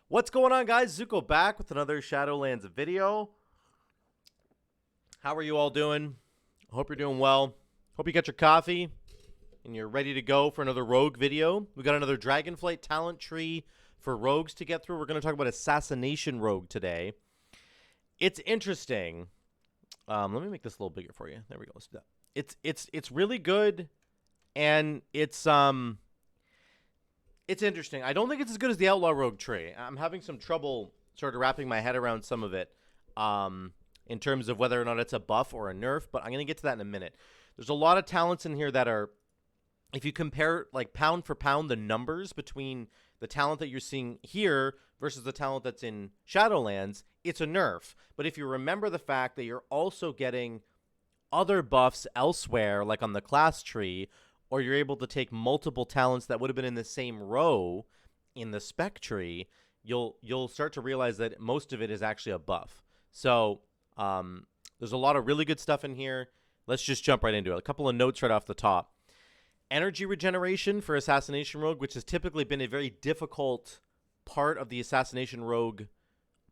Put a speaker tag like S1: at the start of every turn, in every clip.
S1: What's going on, guys? Zuko back with another Shadowlands video. How are you all doing? I hope you're doing well. Hope you got your coffee and you're ready to go for another Rogue video. We got another DragonFlight talent tree for Rogues to get through. We're going to talk about Assassination Rogue today. It's interesting. Let me make this a little bigger for you. There we go. Let's do that. It's really good, and it's interesting. I don't think it's as good as the Outlaw Rogue tree. I'm having some trouble sort of wrapping my head around some of it in terms of whether or not it's a buff or a nerf, but I'm going to get to that in a minute. There's a lot of talents in here that are, if you compare like pound for pound the numbers between the talent that you're seeing here versus the talent that's in Shadowlands, it's a nerf. But if you remember the fact that you're also getting other buffs elsewhere, like on the class tree, or you're able to take multiple talents that would have been in the same row in the spec tree, you'll start to realize that most of it is actually a buff. So there's a lot of really good stuff in here. Let's just jump right into it. A couple of notes right off the top. Energy regeneration for Assassination Rogue, which has typically been a very difficult part of the Assassination Rogue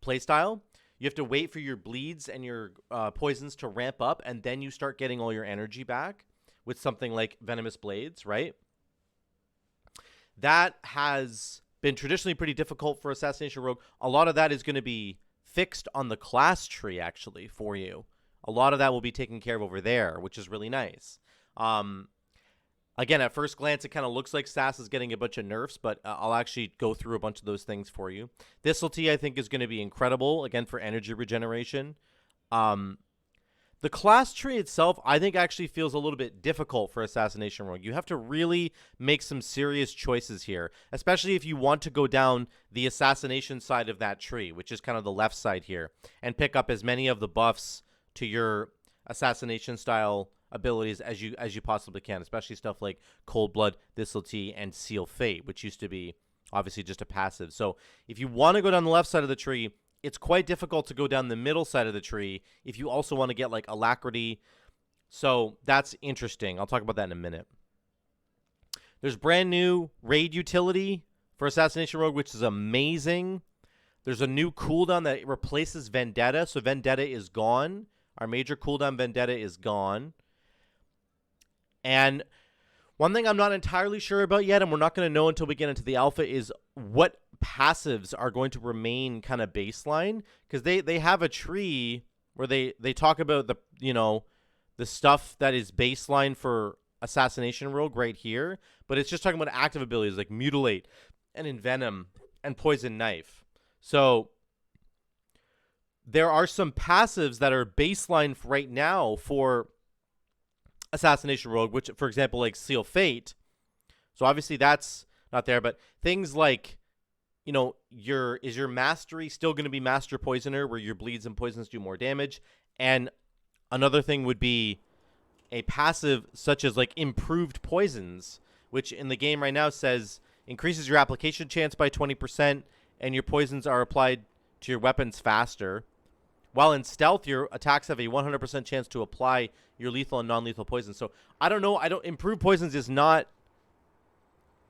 S1: playstyle. You have to wait for your bleeds and your poisons to ramp up, and then you start getting all your energy back with something like Venomous Blades, right? That has been traditionally pretty difficult for Assassination Rogue. A lot of that is going to be fixed on the class tree, actually, for you. A lot of that will be taken care of over there, which is really nice. Again, at first glance, it kind of looks like Sass is getting a bunch of nerfs, but I'll actually go through a bunch of those things for you. This'lty, I think, is going to be incredible, again, for energy regeneration. The class tree itself, I think, actually feels a little bit difficult for Assassination Rogue. You have to really make some serious choices here, especially if you want to go down the assassination side of that tree, which is kind of the left side here, and pick up as many of the buffs to your assassination-style abilities as you possibly can, especially stuff like Cold Blood, This'lty, and Seal Fate, which used to be obviously just a passive. So if you want to go down the left side of the tree, it's quite difficult to go down the middle side of the tree if you also want to get like Alacrity. So that's interesting. I'll talk about that in a minute. There's brand new raid utility for Assassination Rogue, which is amazing. There's a new cooldown that replaces Vendetta. So Vendetta is gone. Our major cooldown Vendetta is gone. And one thing I'm not entirely sure about yet, and we're not going to know until we get into the alpha, is what passives are going to remain kind of baseline, because they have a tree where they talk about the the stuff that is baseline for Assassination Rogue right here, but it's just talking about active abilities like Mutilate and Envenom and Poison Knife. So there are some passives that are baseline right now for Assassination Rogue, which, for example, like Seal Fate. So obviously that's not there, but things like, is your mastery still going to be Master Poisoner, where your bleeds and poisons do more damage? And another thing would be a passive such as like Improved Poisons, which in the game right now says increases your application chance by 20%, and your poisons are applied to your weapons faster. While in stealth, your attacks have a 100% chance to apply your lethal and non-lethal poisons. So I don't know. Improved Poisons is not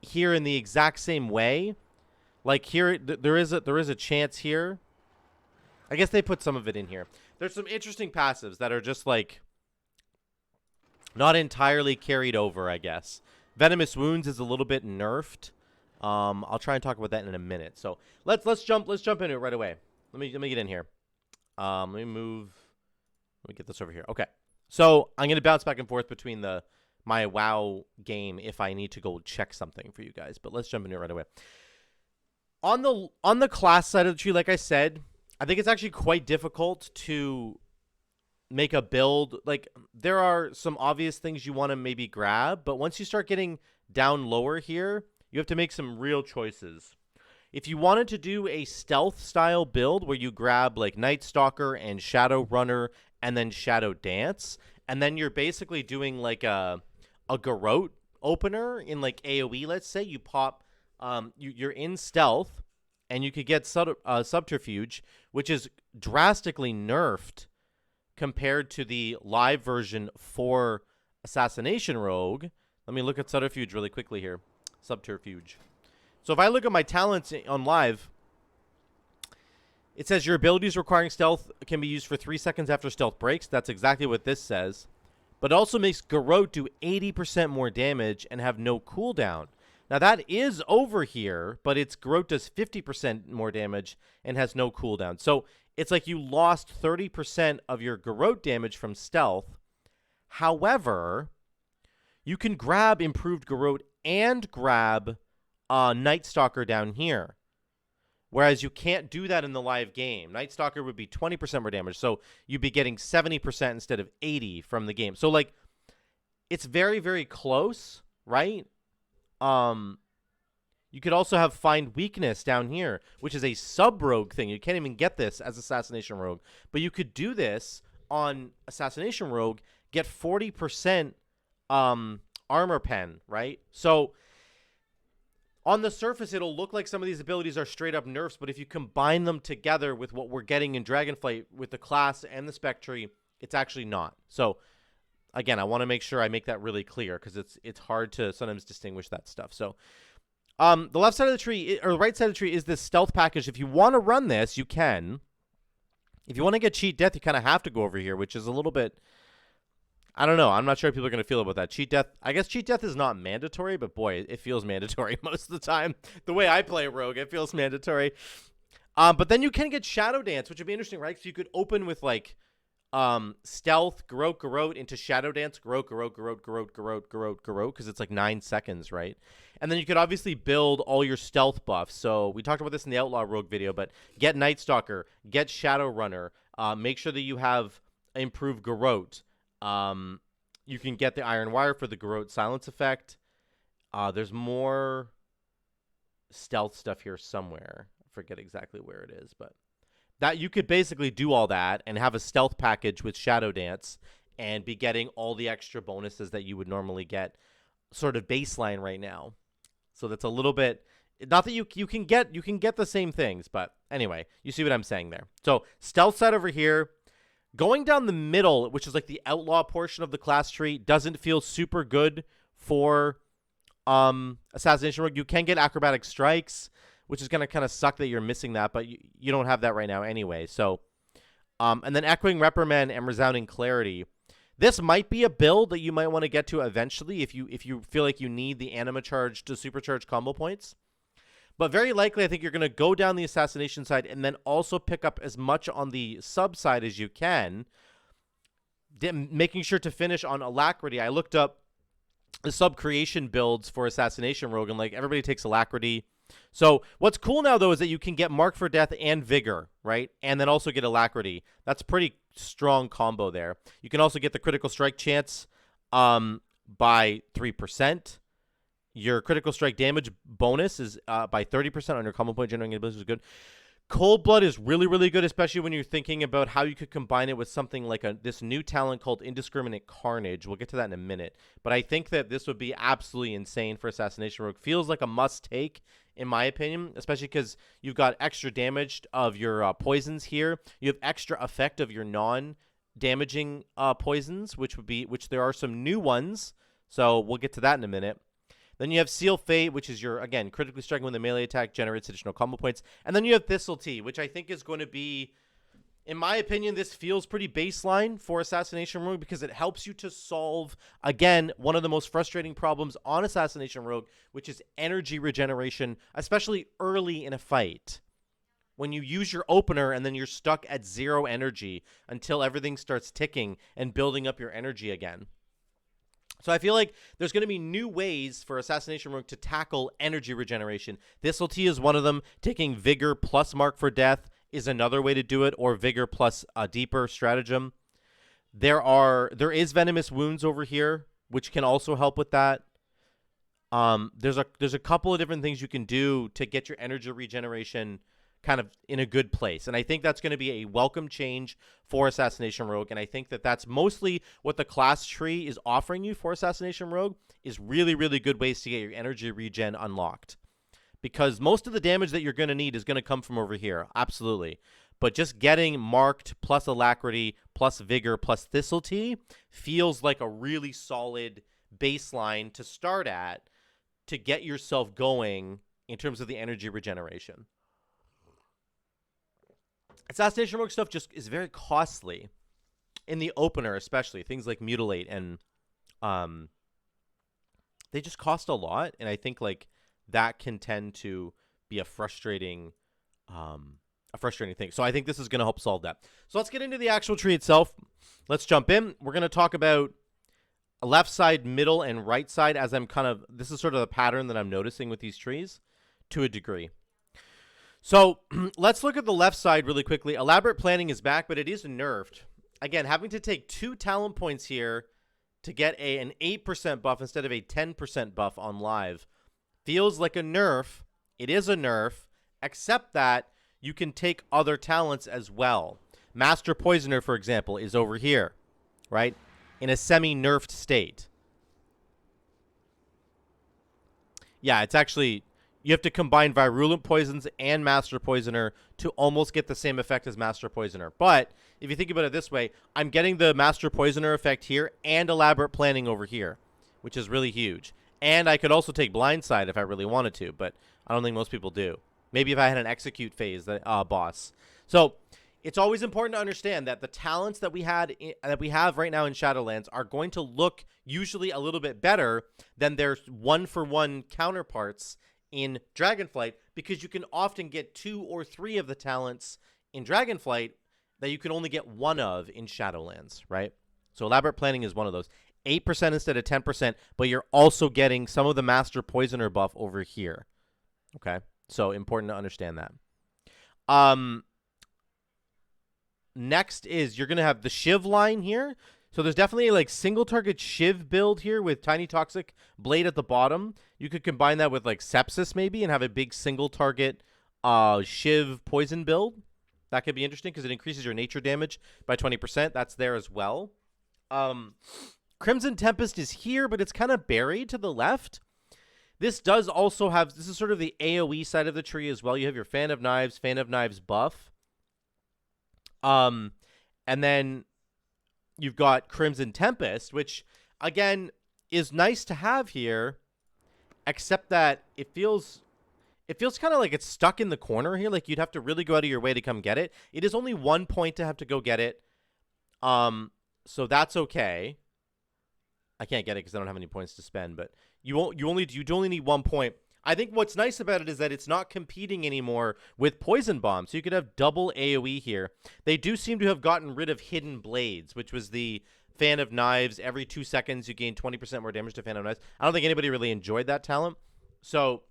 S1: here in the exact same way. Like here, there is a chance here. I guess they put some of it in here. There's some interesting passives that are just like not entirely carried over, I guess. Venomous Wounds is a little bit nerfed. I'll try and talk about that in a minute. So let's jump into it right away. Let me get in here. Let me get this over here. Okay. So I'm going to bounce back and forth between my WoW game if I need to go check something for you guys, but let's jump into it right away. On the class side of the tree, like I said, I think it's actually quite difficult to make a build. Like, there are some obvious things you want to maybe grab, but once you start getting down lower here, you have to make some real choices. If you wanted to do a stealth style build where you grab like Night Stalker and Shadow Runner and then Shadow Dance, and then you're basically doing like a Garrote opener in like AoE, let's say, you pop, you're in stealth, and you could get Subterfuge, which is drastically nerfed compared to the live version for Assassination Rogue. Let me look at Subterfuge really quickly here. Subterfuge. So if I look at my talents on live, It says your abilities requiring stealth can be used for 3 seconds after stealth breaks. That's exactly what this says. But it also makes Garrote do 80% more damage and have no cooldown. Now that is over here, but its Garrote does 50% more damage and has no cooldown. So it's like you lost 30% of your Garrote damage from stealth. However, you can grab improved Garrote and grab Night Stalker down here. Whereas you can't do that in the live game. Night Stalker would be 20% more damage. So you'd be getting 70% instead of 80 from the game. So, like, it's very, very close, right? You could also have Find Weakness down here, which is a sub-rogue thing. You can't even get this as Assassination Rogue. But you could do this on Assassination Rogue, get 40% armor pen, right? So on the surface, it'll look like some of these abilities are straight up nerfs, but if you combine them together with what we're getting in DragonFlight with the class and the Spec tree, it's actually not. So, again, I want to make sure I make that really clear because it's hard to sometimes distinguish that stuff. So, the left side of the tree, or the right side of the tree, is this stealth package. If you want to run this, you can. If you want to get cheat death, you kind of have to go over here, which is a little bit... I don't know. I'm not sure how people are going to feel about that. Cheat death, I guess cheat death is not mandatory, but boy, it feels mandatory most of the time. The way I play Rogue, it feels mandatory. But then you can get Shadow Dance, which would be interesting, right? So you could open with like stealth, Garrote into Shadow Dance, Garrote, because it's like 9 seconds, right? And then you could obviously build all your stealth buffs. So we talked about this in the Outlaw Rogue video, but get Night Stalker, get Shadow Runner, make sure that you have improved Garrote. You can get the Iron Wire for the Garrote silence effect. There's more stealth stuff here somewhere. I forget exactly where it is, but that you could basically do all that and have a stealth package with Shadow Dance and be getting all the extra bonuses that you would normally get sort of baseline right now. So that's a little bit, not that you can get the same things, but anyway, you see what I'm saying there. So stealth side over here. Going down the middle, which is like the outlaw portion of the class tree, doesn't feel super good for Assassination Rogue. You can get acrobatic strikes, which is going to kind of suck that you're missing that, but you don't have that right now anyway. So, and then Echoing Reprimand and Resounding Clarity. This might be a build that you might want to get to eventually if you feel like you need the Anima Charge to supercharge combo points. But very likely, I think you're going to go down the Assassination side and then also pick up as much on the sub side as you can, making sure to finish on Alacrity. I looked up the sub creation builds for Assassination Rogue, and like everybody takes Alacrity. So what's cool now, though, is that you can get Mark for Death and Vigor, right? And then also get Alacrity. That's a pretty strong combo there. You can also get the Critical Strike chance by 3%. Your critical strike damage bonus is by 30% on your combo point generating abilities, is good. Cold Blood is really, really good, especially when you're thinking about how you could combine it with something like this new talent called Indiscriminate Carnage. We'll get to that in a minute. But I think that this would be absolutely insane for Assassination Rogue. Feels like a must-take, in my opinion, especially because you've got extra damage of your poisons here. You have extra effect of your non-damaging poisons, which there are some new ones. So we'll get to that in a minute. Then you have Seal Fate, which is your, again, critically striking when the melee attack generates additional combo points. And then you have Thistle Tea, which I think is going to be, in my opinion, this feels pretty baseline for Assassination Rogue because it helps you to solve, again, one of the most frustrating problems on Assassination Rogue, which is energy regeneration, especially early in a fight. When you use your opener and then you're stuck at 0 energy until everything starts ticking and building up your energy again. So I feel like there's going to be new ways for Assassination Rogue to tackle energy regeneration. Thistle Tea is one of them. Taking Vigor plus Mark for Death is another way to do it, or Vigor plus a deeper stratagem. There is Venomous Wounds over here, which can also help with that. There's a couple of different things you can do to get your energy regeneration kind of in a good place. And I think that's going to be a welcome change for Assassination Rogue. And I think that that's mostly what the class tree is offering you for Assassination Rogue, is really, really good ways to get your energy regen unlocked. Because most of the damage that you're going to need is going to come from over here. Absolutely. But just getting Marked plus Alacrity plus Vigor plus Thistle Tea feels like a really solid baseline to start at to get yourself going in terms of the energy regeneration. Assassination Rogue stuff just is very costly in the opener, especially things like Mutilate, and they just cost a lot, and I think like that can tend to be a frustrating thing. So I think this is going to help solve that. So let's get into the actual tree itself. Let's jump in. We're going to talk about a left side, middle, and right side, as I'm kind of, this is sort of the pattern that I'm noticing with these trees to a degree. So let's look at the left side really quickly. Elaborate Planning is back, but it is nerfed. Again, having to take 2 talent points here to get an 8% buff instead of a 10% buff on live feels like a nerf. It is a nerf, except that you can take other talents as well. Master Poisoner, for example, is over here, right? In a semi-nerfed state. Yeah, it's actually, you have to combine Virulent Poisons and Master Poisoner to almost get the same effect as Master Poisoner. But if you think about it this way, I'm getting the Master Poisoner effect here and Elaborate Planning over here, which is really huge. And I could also take Blindside if I really wanted to, but I don't think most people do. Maybe if I had an Execute phase that boss. So it's always important to understand that the talents that we have right now in Shadowlands are going to look usually a little bit better than their 1-for-1 counterparts in Dragonflight, because you can often get 2 or 3 of the talents in Dragonflight that you can only get 1 of in Shadowlands, right? So Elaborate Planning is one of those. 8% instead of 10%, but you're also getting some of the Master Poisoner buff over here. Okay? So important to understand that. Next is you're going to have the Shiv line here. So there's definitely a like single target Shiv build here with Tiny Toxic Blade at the bottom. You could combine that with like Sepsis maybe and have a big single target Shiv poison build. That could be interesting because it increases your nature damage by 20%. That's there as well. Crimson Tempest is here, but it's kind of buried to the left. This does also have, this is sort of the AoE side of the tree as well. You have your Fan of Knives buff. And then you've got Crimson Tempest, which, again, is nice to have here, except that it feels kind of like it's stuck in the corner here. Like, you'd have to really go out of your way to come get it. It is only 1 point to have to go get it. So that's okay. I can't get it because I don't have any points to spend, but you only need 1 point. I think what's nice about it is that it's not competing anymore with Poison Bomb, so you could have double AoE here. They do seem to have gotten rid of Hidden Blades, which was the Fan of Knives. Every 2 seconds, you gain 20% more damage to Fan of Knives. I don't think anybody really enjoyed that talent. So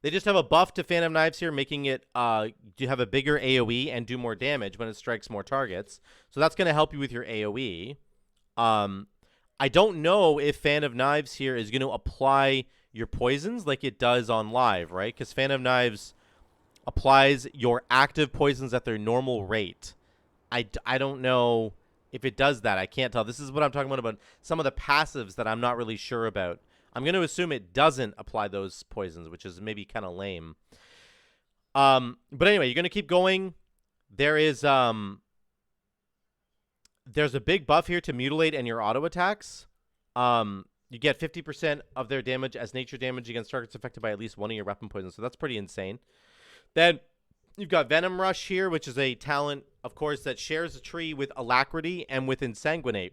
S1: they just have a buff to Fan of Knives here, making it to have a bigger AoE and do more damage when it strikes more targets. So that's going to help you with your AoE. I don't know if Fan of Knives here is going to apply your poisons like it does on live, right? Because Fan of Knives applies your active poisons at their normal rate. I don't know if it does that. I can't tell. This is what I'm talking about some of the passives that I'm not really sure about. I'm going to assume it doesn't apply those poisons, which is maybe kind of lame. But anyway, you're going to keep going. There's a big buff here to Mutilate and your auto attacks. You get 50% of their damage as nature damage against targets affected by at least one of your weapon poisons. So that's pretty insane. Then you've got Venom Rush here, which is a talent, of course, that shares a tree with Alacrity and with Exsanguinate.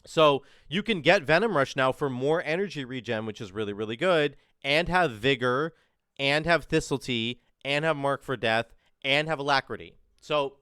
S1: So you can get Venom Rush now for more energy regen, which is really, really good, and have Vigor, and have Thistletea, and have Mark for Death, and have Alacrity. So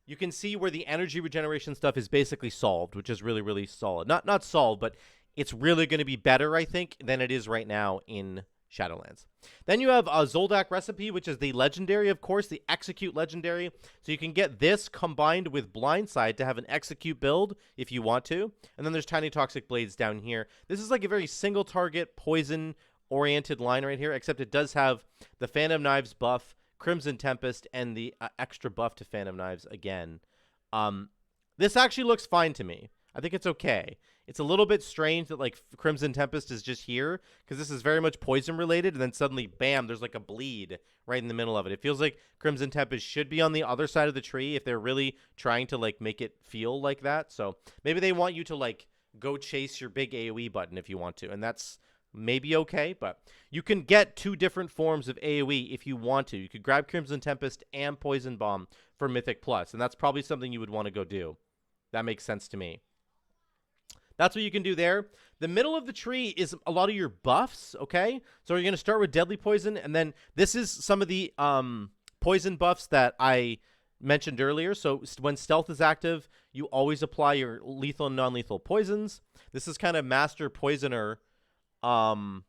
S1: you can see where the energy regeneration stuff is basically solved, which is really, really solid. Not solved, but it's really going to be better, I think, than it is right now in Shadowlands. Then you have a Zoldak Recipe, which is the legendary, of course, the Execute legendary. So you can get this combined with Blindside to have an Execute build if you want to. And then there's Tiny Toxic Blades down here. This is like a very single target poison-oriented line right here, except it does have the Fan of Knives buff, Crimson Tempest, and the extra buff to Fan of Knives again. This actually looks fine to me. I think it's okay. It's a little bit strange that, like, Crimson Tempest is just here, because this is very much poison-related, and then suddenly, bam, there's, like, a bleed right in the middle of it. It feels like Crimson Tempest should be on the other side of the tree if they're really trying to, like, make it feel like that. So maybe they want you to, like, go chase your big AoE button if you want to, and that's maybe okay, but you can get 2 different forms of AoE if you want to. You could grab Crimson Tempest and Poison Bomb for Mythic Plus, and that's probably something you would want to go do. That makes sense to me. That's what you can do there. The middle of the tree is a lot of your buffs, okay? So you're going to start with Deadly Poison, and then this is some of the poison buffs that I mentioned earlier. So when Stealth is active, you always apply your lethal and non-lethal poisons. This is kind of Master Poisoner, not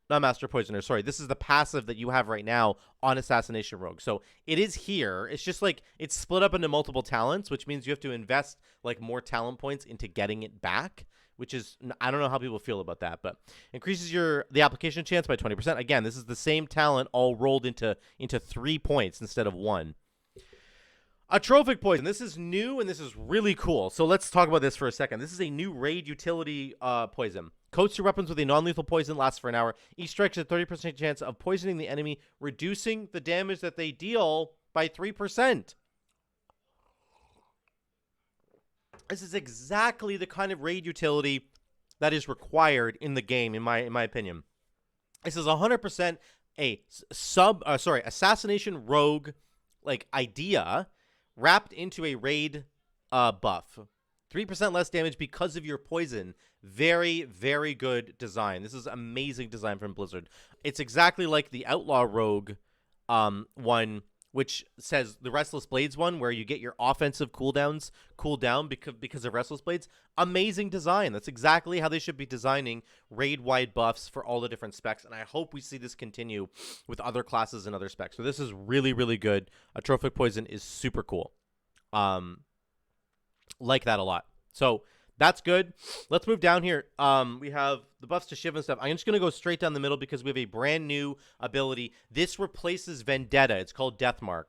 S1: Master Poisoner, sorry. This is the passive that you have right now on Assassination Rogue. So it is here. It's just like it's split up into multiple talents, which means you have to invest like more talent points into getting it back, which is, I don't know how people feel about that, but increases the application chance by 20%. Again, this is the same talent all rolled into 3 points instead of 1. Atrophic Poison. This is new and this is really cool. So let's talk about this for a second. This is a new raid utility poison. Coats your weapons with a non-lethal poison, lasts for an hour. Each strike has a 30% chance of poisoning the enemy, reducing the damage that they deal by 3%. This is exactly the kind of raid utility that is required in the game, in my opinion. This is 100% a Assassination Rogue like idea wrapped into a raid buff. 3% less damage because of your poison. Very, very good design. This is amazing design from Blizzard. It's exactly like the Outlaw Rogue one, which says the Restless Blades one, where you get your offensive cooldowns cool down because of Restless Blades. Amazing design. That's exactly how they should be designing raid-wide buffs for all the different specs, and I hope we see this continue with other classes and other specs. So this is really, really good. Atrophic Poison is super cool. Like that a lot. So that's good. Let's move down here. We have the buffs to Shiv and stuff. I'm just going to go straight down the middle because we have a brand new ability. This replaces Vendetta. It's called Deathmark.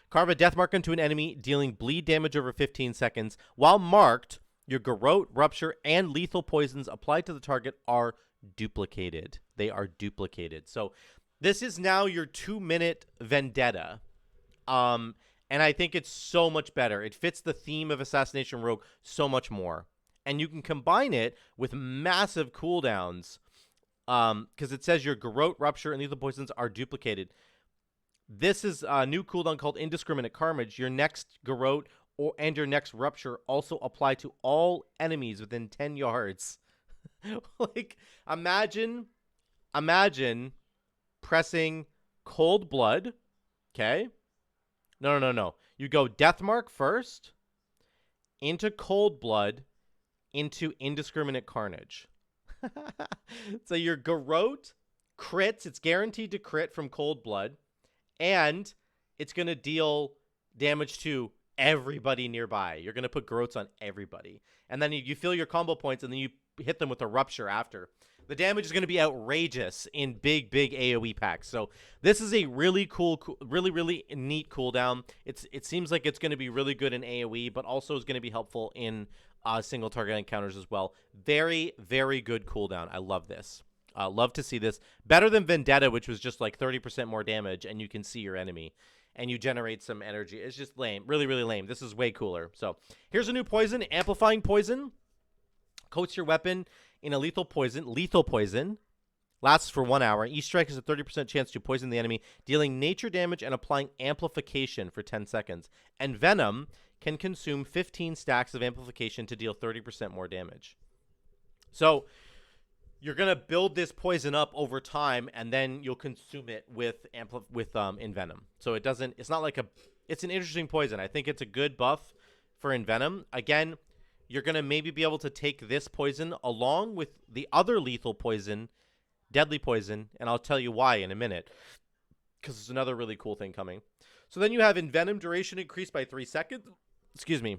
S1: Carve a Deathmark into an enemy, dealing bleed damage over 15 seconds. While marked, your Garrote, Rupture, and lethal poisons applied to the target are duplicated. They are duplicated. So this is now your 2-minute Vendetta. And I think it's so much better. It fits the theme of Assassination Rogue so much more. And you can combine it with massive cooldowns because it says your Garrote, Rupture, and lethal poisons are duplicated. This is a new cooldown called Indiscriminate Carnage. Your next Garrote and your next Rupture also apply to all enemies within 10 yards. Like, imagine pressing Cold Blood, okay? No. You go Deathmark first, into Cold Blood, into Indiscriminate Carnage. So your Garrote crits. It's guaranteed to crit from Cold Blood, and it's going to deal damage to everybody nearby. You're going to put Garrotes on everybody. And then you fill your combo points, and then you hit them with a Rupture after. The damage is going to be outrageous in big AoE packs. So this is a really cool, really neat cooldown. It seems like it's going to be really good in AoE, but also is going to be helpful in single target encounters as well. Very, very good cooldown. I love this. Love to see this. Better than Vendetta, which was just like 30% more damage, and you can see your enemy, and you generate some energy. It's just lame. Really, really lame. This is way cooler. So here's a new poison, Amplifying Poison. Coats your weapon in a lethal poison. Lasts for 1 hour. Each strike has a 30% chance to poison the enemy, dealing nature damage and applying amplification for 10 seconds. And Venom can consume 15 stacks of amplification to deal 30% more damage. So you're going to build this poison up over time, and then you'll consume it with Envenom. So it's not like it's an interesting poison. I think it's a good buff for Envenom. Again, you're going to maybe be able to take this poison along with the other lethal poison, Deadly Poison, and I'll tell you why in a minute, because there's another really cool thing coming. So then you have Envenom duration increased by 3 seconds. Excuse me.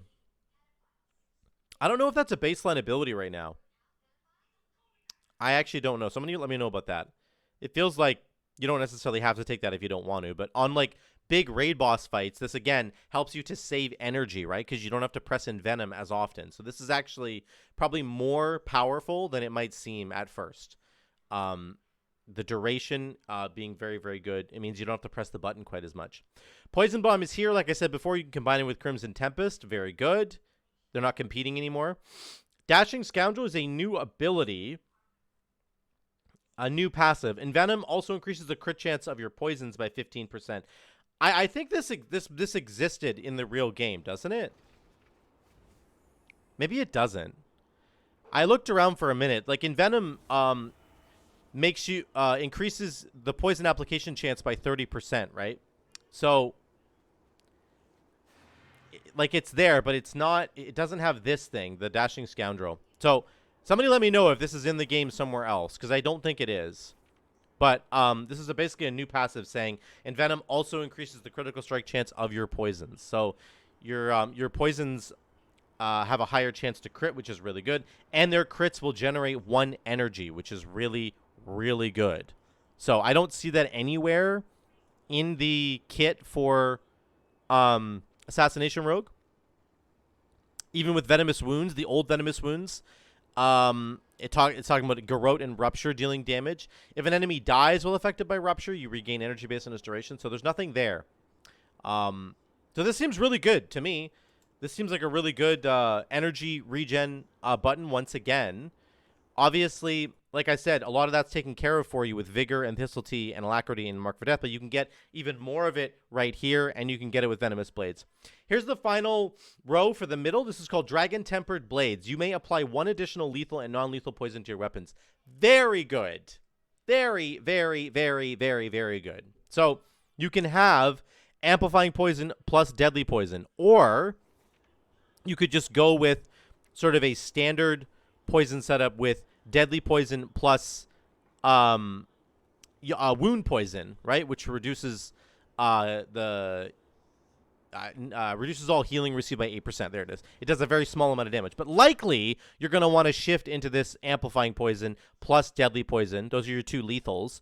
S1: I don't know if that's a baseline ability right now. I actually don't know. Somebody let me know about that. It feels like you don't necessarily have to take that if you don't want to, but on like big raid boss fights, this again helps you to save energy, right? Because you don't have to press Envenom as often. So this is actually probably more powerful than it might seem at first. The duration being very, very good. It means you don't have to press the button quite as much. Poison Bomb is here. Like I said before, you can combine it with Crimson Tempest. Very good. They're not competing anymore. Dashing Scoundrel is a new ability A new passive. Envenom also increases the crit chance of your poisons by 15%. I think this existed in the real game, doesn't it? Maybe it doesn't. I looked around for a minute. Like Envenom makes you increases the poison application chance by 30%, right? So like it's there, but it's not. It doesn't have this thing, the Dashing Scoundrel. So somebody let me know if this is in the game somewhere else, because I don't think it is. But this is basically a new passive saying Envenom also increases the critical strike chance of your poisons. So your poisons have a higher chance to crit, which is really good. And their crits will generate 1 energy, which is really, really good. So I don't see that anywhere in the kit for Assassination Rogue. Even with Venomous Wounds, the old Venomous Wounds, it's talking about Garrote and Rupture dealing damage. If an enemy dies while affected by Rupture, you regain energy based on its duration. So there's nothing there. So this seems really good to me. This seems like a really good energy regen button once again. Obviously, like I said, a lot of that's taken care of for you with Vigor and Thistletea and Alacrity and Mark for Death, but you can get even more of it right here, and you can get it with Venomous Blades. Here's the final row for the middle. This is called Dragon Tempered Blades. You may apply 1 additional lethal and non-lethal poison to your weapons. Very good. Very, very, very, very, very good. So you can have Amplifying Poison plus Deadly Poison, or you could just go with sort of a standard poison setup with Deadly Poison plus Wound Poison, right? Which reduces reduces all healing received by 8%. There it is. It does a very small amount of damage. But likely, you're going to want to shift into this Amplifying Poison plus Deadly Poison. Those are your 2 lethals.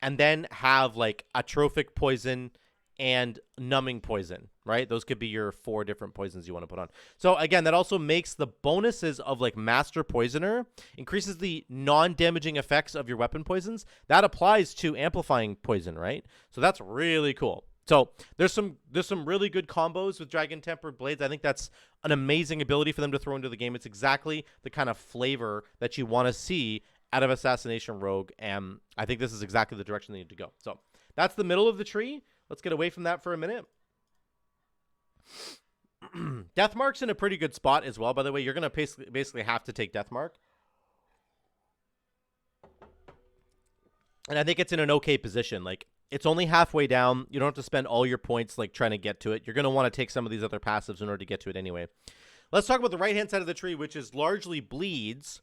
S1: And then have, like, Atrophic Poison and Numbing Poison, right? Those could be your 4 different poisons you want to put on. So, again, that also makes the bonuses of, like, Master Poisoner, increases the non-damaging effects of your weapon poisons. That applies to Amplifying Poison, right? So that's really cool. So there's some really good combos with Dragon Tempered Blades. I think that's an amazing ability for them to throw into the game. It's exactly the kind of flavor that you want to see out of Assassination Rogue, and I think this is exactly the direction they need to go. So that's the middle of the tree. Let's get away from that for a minute. Deathmark's in a pretty good spot as well, by the way. You're going to basically have to take Deathmark. And I think it's in an okay position. Like, it's only halfway down. You don't have to spend all your points, like, trying to get to it. You're going to want to take some of these other passives in order to get to it anyway. Let's talk about the right-hand side of the tree, which is largely bleeds.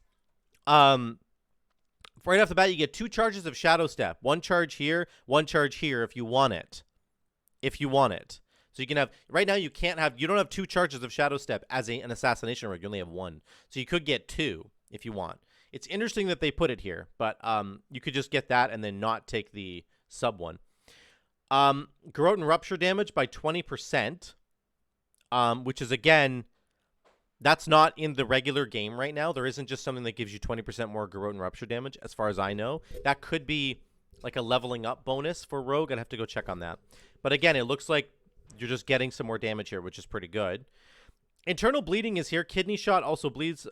S1: Right off the bat, you get 2 charges of Shadow Step. 1 charge here, 1 charge here if you want it. If you want it. So you can have, right now you don't have 2 charges of Shadow Step as an Assassination Rogue. You only have 1. So you could get 2 if you want. It's interesting that they put it here, but you could just get that and then not take the sub one. Garrote and Rupture damage by 20%, which is, again, that's not in the regular game right now. There isn't just something that gives you 20% more Garrote and Rupture damage, as far as I know. That could be like a leveling up bonus for Rogue. I'd have to go check on that. But again, it looks like you're just getting some more damage here, which is pretty good. Internal Bleeding is here. Kidney Shot also bleeds,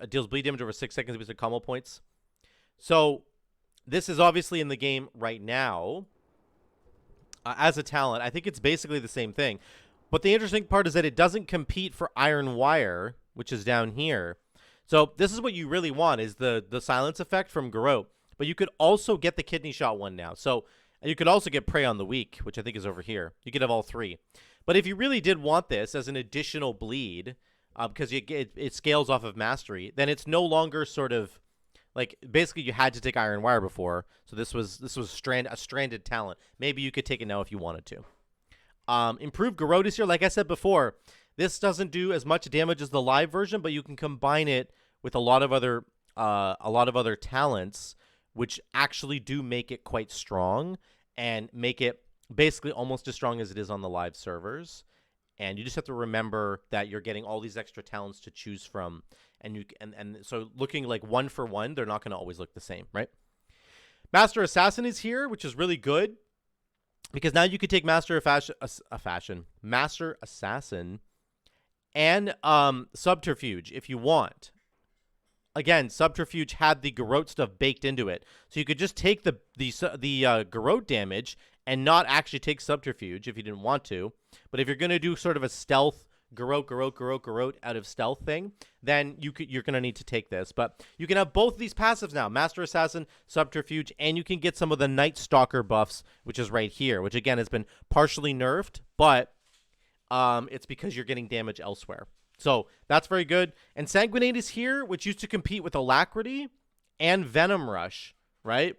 S1: deals bleed damage over 6 seconds with combo points. So this is obviously in the game right now as a talent. I think it's basically the same thing. But the interesting part is that it doesn't compete for Iron Wire, which is down here. So this is what you really want, is the silence effect from Garrote. But you could also get the Kidney Shot one now. So you could also get Prey on the Weak, which I think is over here. You could have all 3. But if you really did want this as an additional bleed, because it scales off of Mastery, then it's no longer sort of like, basically you had to take Iron Wire before. So this was a stranded talent. Maybe you could take it now if you wanted to. Improved Garrote is here. Like I said before, this doesn't do as much damage as the live version, but you can combine it with a lot of other talents, which actually do make it quite strong and make it basically almost as strong as it is on the live servers. And you just have to remember that you're getting all these extra talents to choose from, and so looking like 1 for 1, they're not going to always look the same, right? Master Assassin is here, which is really good, because now you could take Master Assassin and Subterfuge if you want. again, Subterfuge had the Garrote stuff baked into it. So you could just take the Garrote damage and not actually take Subterfuge if you didn't want to. But if you're going to do sort of a stealth Garrote out of stealth thing, then you're going to need to take this. But you can have both of these passives now, Master Assassin, Subterfuge, and you can get some of the Night Stalker buffs, which is right here, which again has been partially nerfed, but it's because you're getting damage elsewhere. So that's very good. And Exsanguinate is here, which used to compete with Alacrity and Venom Rush, right?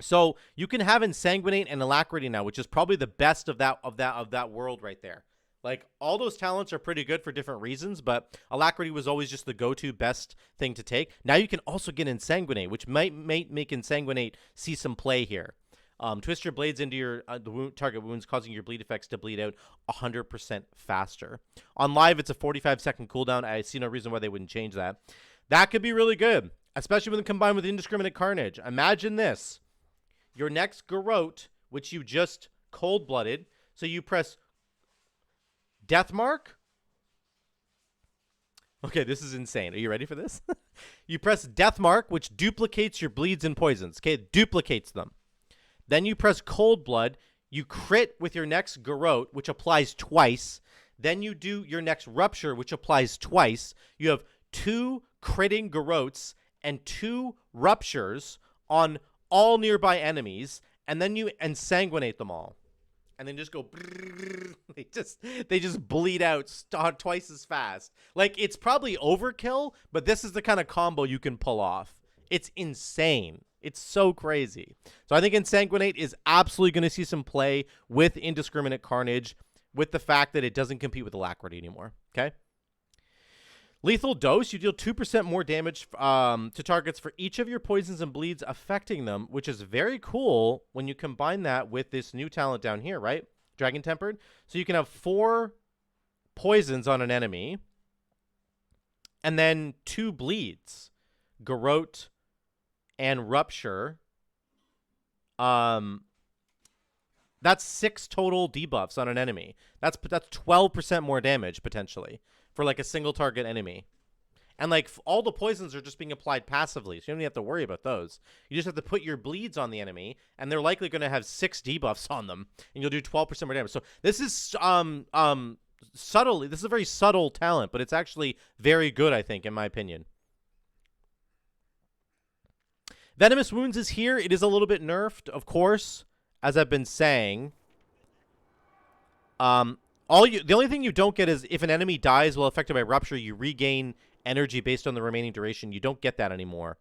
S1: So you can have Exsanguinate and Alacrity now, which is probably the best of that world right there. Like, all those talents are pretty good for different reasons, but Alacrity was always just the go-to best thing to take. Now you can also get Exsanguinate, which might make Exsanguinate see some play here. Twist your blades into your target wounds, causing your bleed effects to bleed out 100% faster. On live, it's a 45-second cooldown. I see no reason why they wouldn't change that. That could be really good, especially when combined with Indiscriminate Carnage. Imagine this. Your next Garrote, which you just cold-blooded, so you press Deathmark. Okay, this is insane. Are you ready for this? You press Deathmark, which duplicates your bleeds and poisons. Okay, it duplicates them. Then you press Cold Blood. You crit with your next Garrote, which applies twice. Then you do your next Rupture, which applies twice. You have 2 critting Garrotes and 2 Ruptures on all nearby enemies, and then you Exsanguinate them all. And then just go, they just bleed out twice as fast. Like, it's probably overkill, but this is the kind of combo you can pull off. It's insane. It's so crazy. So I think Exsanguinate is absolutely going to see some play with Indiscriminate Carnage, with the fact that it doesn't compete with Alacrity anymore. Okay. Lethal Dose, you deal 2% more damage to targets for each of your poisons and bleeds affecting them, which is very cool when you combine that with this new talent down here, right? Dragon Tempered. So you can have 4 poisons on an enemy and then 2 bleeds. Garrote and Rupture. That's 6 total debuffs on an enemy. That's 12% more damage, potentially, for like a single target enemy. And like all the poisons are just being applied passively, so you don't even have to worry about those. You just have to put your bleeds on the enemy, and they're likely going to have 6 debuffs on them, and you'll do 12% more damage. So this is subtly, this is a very subtle talent, but it's actually very good, I think, in my opinion. Venomous Wounds is here. It is a little bit nerfed, of course, as I've been saying. The only thing you don't get is if an enemy dies while affected by Rupture, you regain energy based on the remaining duration. You don't get that anymore.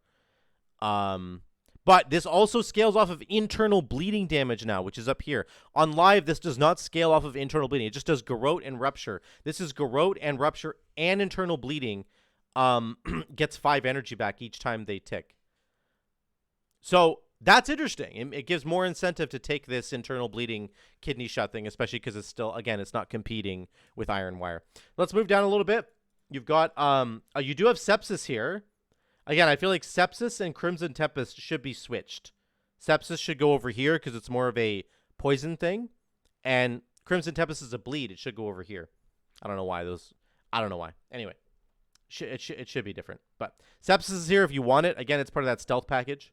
S1: But this also scales off of internal bleeding damage now, which is up here. On live, this does not scale off of internal bleeding. It just does Garrote and Rupture. This is Garrote and Rupture and internal bleeding. Gets 5 energy back each time they tick. So that's interesting. It gives more incentive to take this internal bleeding kidney shot thing, especially because it's still, again, it's not competing with Iron Wire. Let's move down a little bit. You've got, you do have Sepsis here. Again, I feel like Sepsis and Crimson Tempest should be switched. Sepsis should go over here because it's more of a poison thing. And Crimson Tempest is a bleed. It should go over here. I don't know why those, I don't know why. Anyway, it should be different. But Sepsis is here if you want it. Again, it's part of that stealth package.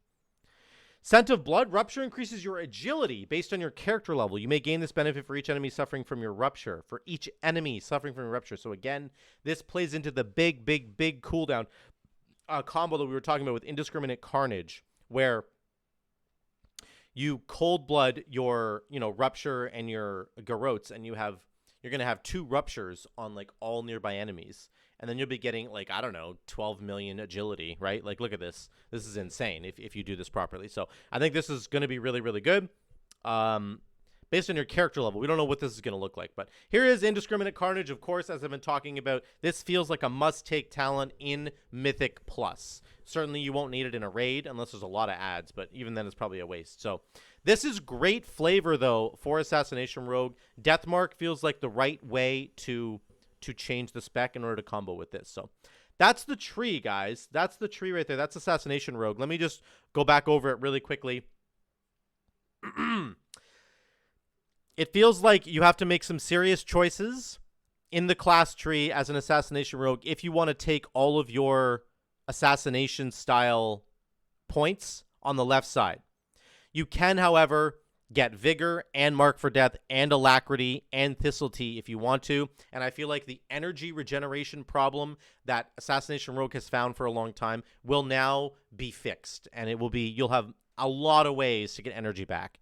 S1: Scent of Blood. Rupture increases your agility based on your character level. You may gain this benefit for each enemy suffering from your Rupture. For each enemy suffering from your Rupture. So again, this plays into the big cooldown combo that we were talking about with Indiscriminate Carnage, where you cold blood your, Rupture and your Garrotes, and you're going to have 2 Ruptures on like all nearby enemies. And then you'll be getting, like, I don't know, 12 million agility, right? Like, look at this. This is insane if you do this properly. So I think this is going to be really, really good. Based on your character level, we don't know what this is going to look like. But here is Indiscriminate Carnage, of course, as I've been talking about. This feels like a must-take talent in Mythic Plus. Certainly you won't need it in a raid unless there's a lot of ads, but even then it's probably a waste. So this is great flavor, though, for Assassination Rogue. Deathmark feels like the right way to change the spec in order to combo with this. So that's the tree, guys. That's the tree right there. That's Assassination Rogue. Let me just go back over it really quickly. It feels like you have to make some serious choices in the class tree as an Assassination Rogue if you want to take all of your assassination style points on the left side. You can, however, get Vigor and Mark for Death and Alacrity and Thistletea if you want to. And I feel like the energy regeneration problem that Assassination Rogue has found for a long time will now be fixed. And it will be, you'll have a lot of ways to get energy back.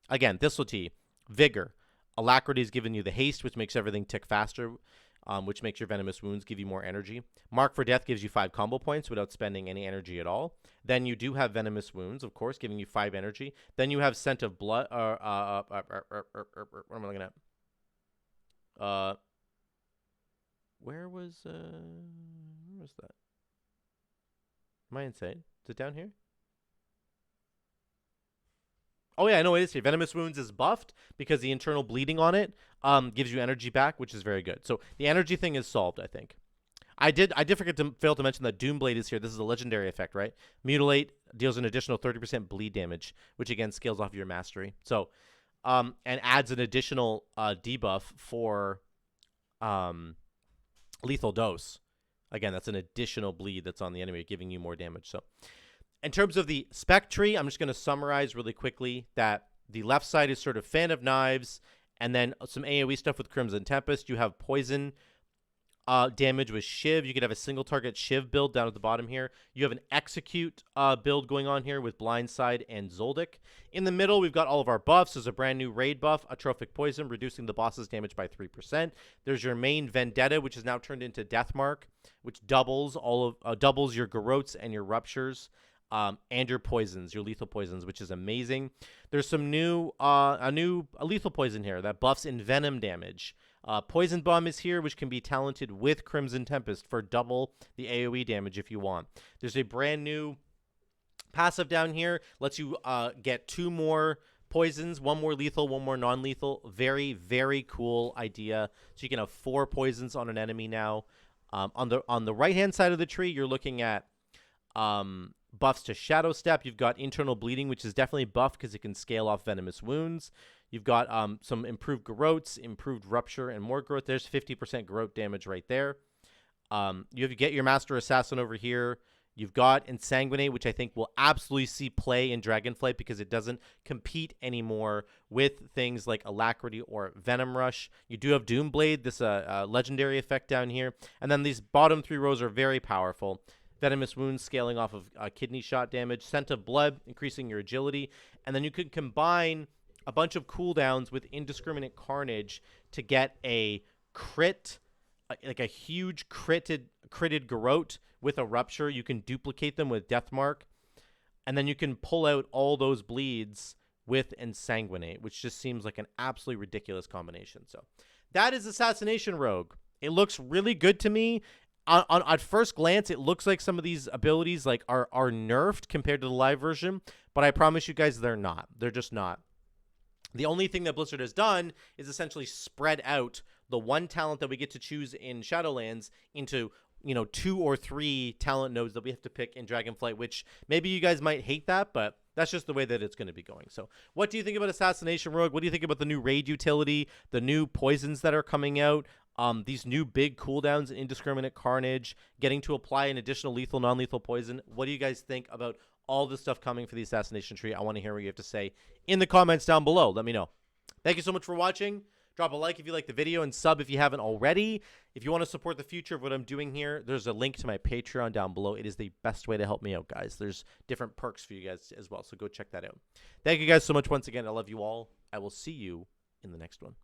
S1: Again, Thistletea, Vigor. Alacrity is giving you the haste, which makes everything tick faster, which makes your Venomous Wounds give you more energy. Mark for Death gives you 5 combo points without spending any energy at all. Then you do have Venomous Wounds, of course, giving you 5 energy. Then you have Scent of Blood. What am I looking at? Where was that? Am I insane? Is it down here? Oh, yeah, I know it is here. Venomous Wounds is buffed because the internal bleeding on it gives you energy back, which is very good. So the energy thing is solved, I think. I did forget to fail to mention that Doomblade is here. This is a legendary effect, right? Mutilate deals an additional 30% bleed damage, which again scales off your mastery. So, and adds an additional debuff for lethal dose. Again, that's an additional bleed that's on the enemy, giving you more damage. So, in terms of the spec tree, I'm just going to summarize really quickly that the left side is sort of Fan of Knives, and then some AoE stuff with Crimson Tempest. You have poison damage with Shiv. You could have a single target Shiv build down at the bottom here. You have an Execute build going on here with Blindside and Zoldyck. In the middle, we've got all of our buffs. There's a brand new raid buff, Atrophic Poison, reducing the boss's damage by 3%. There's your main Vendetta, which is now turned into Deathmark, which doubles doubles your Garrotes and your Ruptures. And your poisons, your lethal poisons, which is amazing. There's some new, a lethal poison here that buffs Envenom damage. Poison Bomb is here, which can be talented with Crimson Tempest for double the AoE damage if you want. There's a brand new passive down here, lets you get 2 more poisons, 1 more lethal, 1 more non-lethal. Very, very cool idea. So you can have 4 poisons on an enemy now. On the right-hand side of the tree, you're looking at buffs to Shadow Step. You've got internal bleeding, which is definitely buffed because it can scale off Venomous Wounds. You've got some improved Garrotes, improved Rupture, and more growth. There's 50% Garrote damage right there. You get your Master Assassin over here. You've got Exsanguinate, which I think will absolutely see play in DragonFlight because it doesn't compete anymore with things like Alacrity or Venom Rush. You do have Doomblade, this legendary effect down here. And then these bottom 3 rows are very powerful. Venomous Wounds scaling off of kidney shot damage. Scent of Blood, increasing your agility. And then you could combine a bunch of cooldowns with Indiscriminate Carnage to get a crit, like a huge critted Garrote with a Rupture. You can duplicate them with Deathmark. And then you can pull out all those bleeds with Exsanguinate, which just seems like an absolutely ridiculous combination. So that is Assassination Rogue. It looks really good to me. At first glance, it looks like some of these abilities like are nerfed compared to the live version, but I promise you guys they're not. They're just not. The only thing that Blizzard has done is essentially spread out the 1 talent that we get to choose in Shadowlands into, 2 or 3 talent nodes that we have to pick in Dragonflight, which maybe you guys might hate that, but that's just the way that it's going to be going. So what do you think about Assassination Rogue? What do you think about the new raid utility, the new poisons that are coming out? These new big cooldowns in Indiscriminate Carnage, getting to apply an additional lethal, non-lethal poison. What do you guys think about all this stuff coming for the Assassination Tree? I want to hear what you have to say in the comments down below. Let me know. Thank you so much for watching. Drop a like if you like the video and sub if you haven't already. If you want to support the future of what I'm doing here, there's a link to my Patreon down below. It is the best way to help me out, guys. There's different perks for you guys as well, so go check that out. Thank you guys so much once again. I love you all. I will see you in the next one.